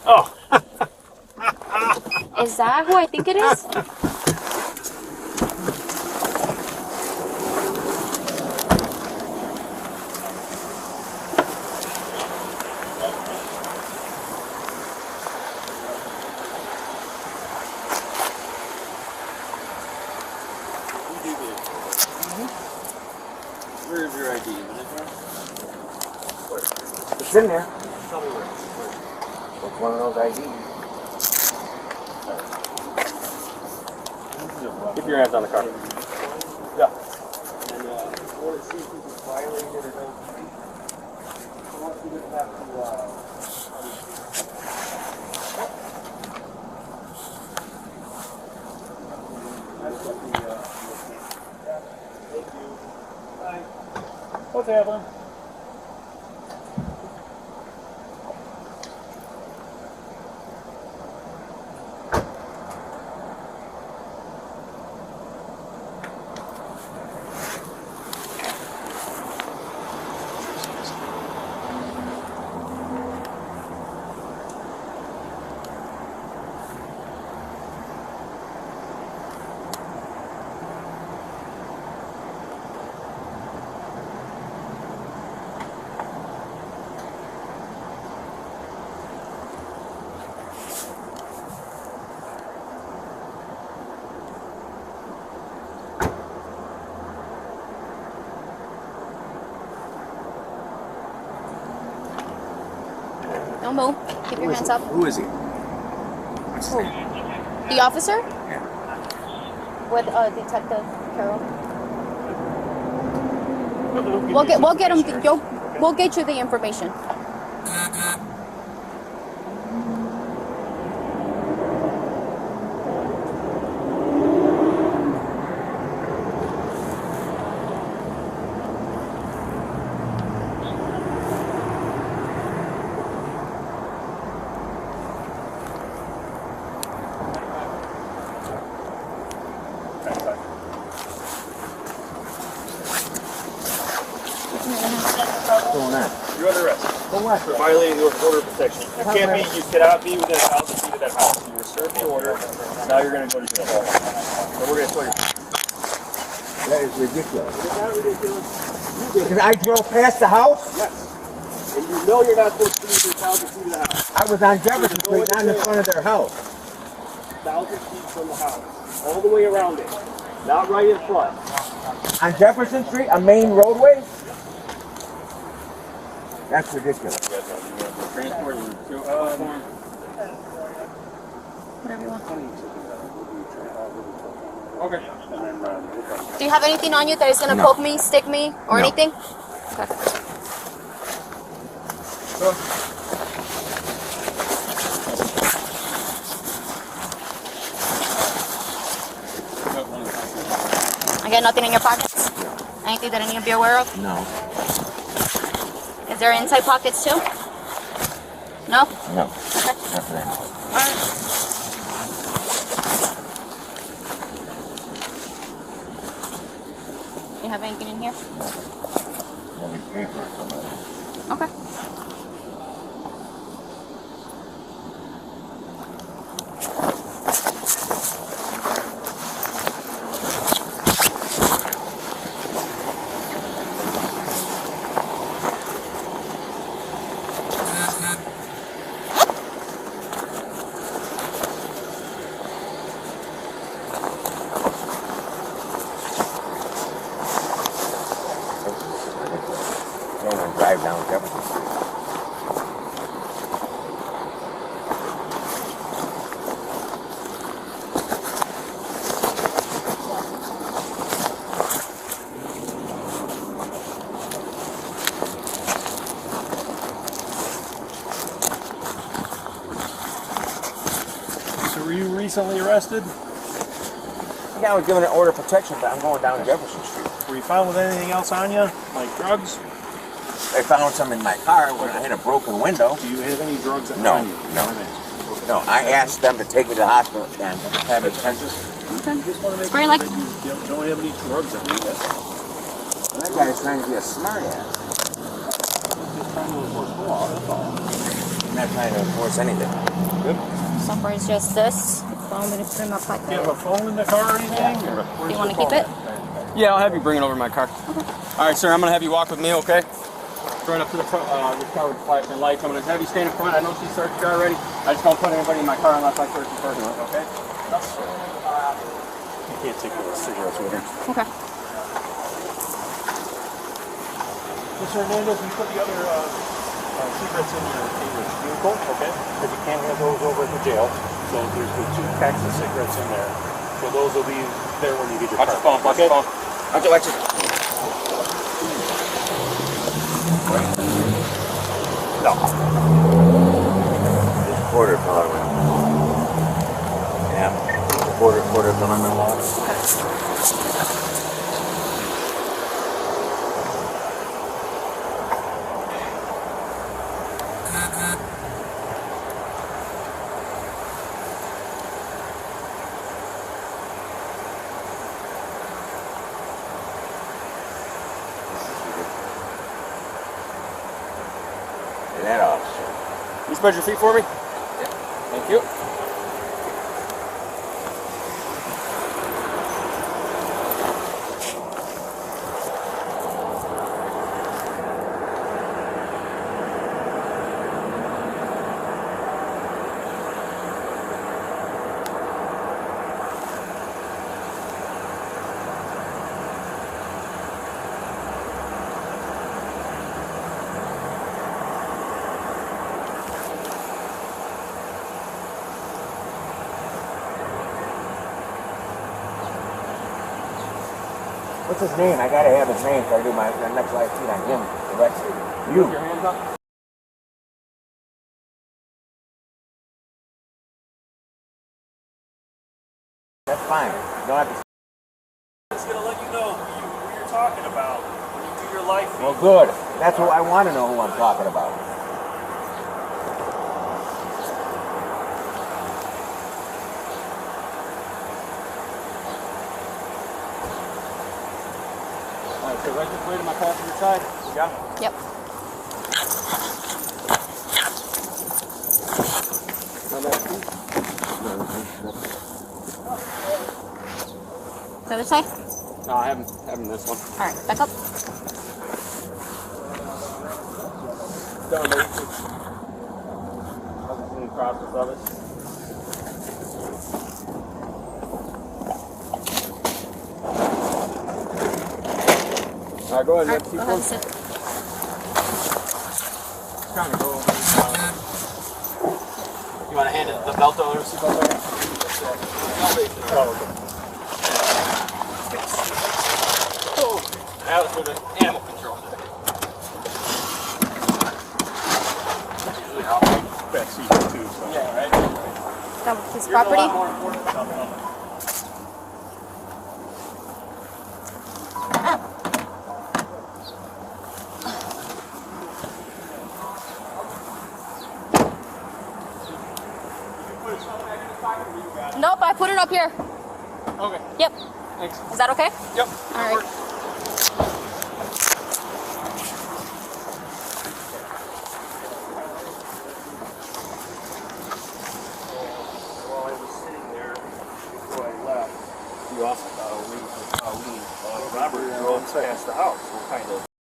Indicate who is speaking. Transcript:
Speaker 1: Oh.
Speaker 2: Is that who I think it is?
Speaker 1: Where is your ID?
Speaker 3: It's in there.
Speaker 1: Tell me where.
Speaker 3: It's one of those IDs.
Speaker 1: Keep your hands on the car. Yeah.
Speaker 3: And want to see if he's violated or don't. I want you to have to. Thank you. Bye.
Speaker 1: What's happening?
Speaker 2: Don't move. Keep your hands up.
Speaker 3: Who is he? What's his
Speaker 2: Who?
Speaker 3: name?
Speaker 2: The officer?
Speaker 3: Yeah.
Speaker 2: With Detective Carroll. We'll get him. We'll get you the information.
Speaker 3: What's going on?
Speaker 1: You're under arrest
Speaker 3: For what?
Speaker 1: for violating the order of protection. You cannot be within 1,000 feet of that house. You were served the order. Now you're going to go to jail. So we're going to tell you.
Speaker 3: That is ridiculous.
Speaker 1: It's not ridiculous.
Speaker 3: Because I drove past the house.
Speaker 1: Yes. And you know you're not supposed to be within 1,000 feet of the house.
Speaker 3: I was on Jefferson Street, not in front of their house.
Speaker 1: 1,000 feet from the house. All the way around it. Not right in front.
Speaker 3: On Jefferson Street, a main roadway? That's ridiculous.
Speaker 1: Transport
Speaker 2: Whatever you want.
Speaker 1: Okay.
Speaker 2: Do you have anything on you that is gonna
Speaker 3: No.
Speaker 2: poke me, stick me, or
Speaker 3: No.
Speaker 2: anything? Okay. I got nothing in your pockets? Anything that I need to be aware of?
Speaker 3: No.
Speaker 2: Is there inside pockets too? No?
Speaker 3: No.
Speaker 2: Okay.
Speaker 3: Not for that.
Speaker 2: Alright. You have anything in here?
Speaker 3: Maybe paper or something.
Speaker 2: Okay.
Speaker 3: Can't even drive down Jefferson Street.
Speaker 1: So were you recently arrested?
Speaker 3: Yeah, I was given an order of protection, but I'm going down Jefferson Street.
Speaker 1: Were you found with anything else on you? Like drugs?
Speaker 3: They found some in my car when I had a broken window.
Speaker 1: Do you have any drugs
Speaker 3: No,
Speaker 1: on you?
Speaker 3: no. No, I asked them to take me to the hospital and have it tested.
Speaker 2: Okay.
Speaker 1: Just want to make
Speaker 2: Spray
Speaker 1: sure
Speaker 2: like-
Speaker 1: that you don't have any drugs on you. That's
Speaker 3: That guy's trying to be a smart ass.
Speaker 1: just trying to enforce the law, that's all.
Speaker 4: not trying to enforce anything.
Speaker 1: Good.
Speaker 2: So far it's just this. I'm going to put in my pocket.
Speaker 1: Do you have a phone in the car or anything? Or
Speaker 2: Do you want to keep it?
Speaker 5: Yeah, I'll have you bring it over to my car. All right, sir, I'm going to have you walk with me, okay? Right up to the front, this car with flashing lights. I'm going to have you stand in front. I know she searched your car already. I just don't put anybody in my car unless I search the person, okay?
Speaker 1: You can't take those cigarettes with him.
Speaker 2: Okay.
Speaker 1: Mr. Hernandez, we put the other cigarettes in your vehicle, okay? Because you can't have those over at the jail. So there's the 2 packs of cigarettes in there. So those will be there when you get your
Speaker 5: Watch your phone, watch your phone.
Speaker 4: Watch it.
Speaker 1: No.
Speaker 4: Quarter color. Yeah. Quarter filament law. That officer.
Speaker 5: You spread your feet for me?
Speaker 4: Yeah.
Speaker 5: Thank you.
Speaker 4: What's his name? I gotta have his name so I do my next live feed on him. The rest of you.
Speaker 5: Put your hands up.
Speaker 4: That's fine. You don't have to.
Speaker 1: It's going to let you know who you're talking about when you do your life.
Speaker 4: Well, good. That's what I want to know who I'm talking about.
Speaker 5: All right, so right this way to my passenger side. Yeah.
Speaker 2: Yep. The other side?
Speaker 5: No, I haven't this one.
Speaker 2: All right, back up.
Speaker 5: Done, baby. I'll clean process of it. All right, go ahead,
Speaker 2: All right,
Speaker 5: let's keep
Speaker 2: go ahead and
Speaker 5: going.
Speaker 2: sit.
Speaker 5: Trying to go over this, you want to hand it the belt over? Seatbelt over? Oh, now let's go to animal control. Usually I'll
Speaker 1: Back seat too. So.
Speaker 5: yeah, right?
Speaker 2: That was his
Speaker 5: You're a lot
Speaker 2: property.
Speaker 5: more important than something else.
Speaker 2: Nope, I put it up here.
Speaker 5: Okay,
Speaker 2: Yep.
Speaker 5: thanks.
Speaker 2: Is that okay?
Speaker 5: Yep.
Speaker 2: All right.
Speaker 1: While I was sitting there before I left, we Robert drove past the house. So kind of